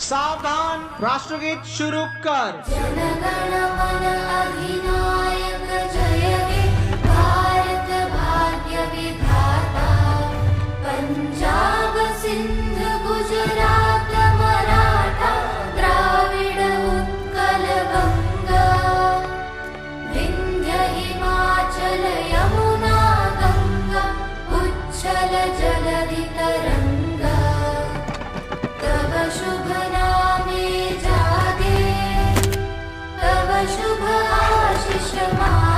सावधान, राष्ट्रगीत शुरू कर। जनगण मन अधिनायक जय हे भारत भाग्य विधाता। पंजाब सिंध गुजरात मराठा द्राविड उत्कल गंगा। विंध्य हिमाचल यमुना गंगा उच्छल जलधि तरंगा। तव शुभ नामे जागे, तव शुभ आशीष मा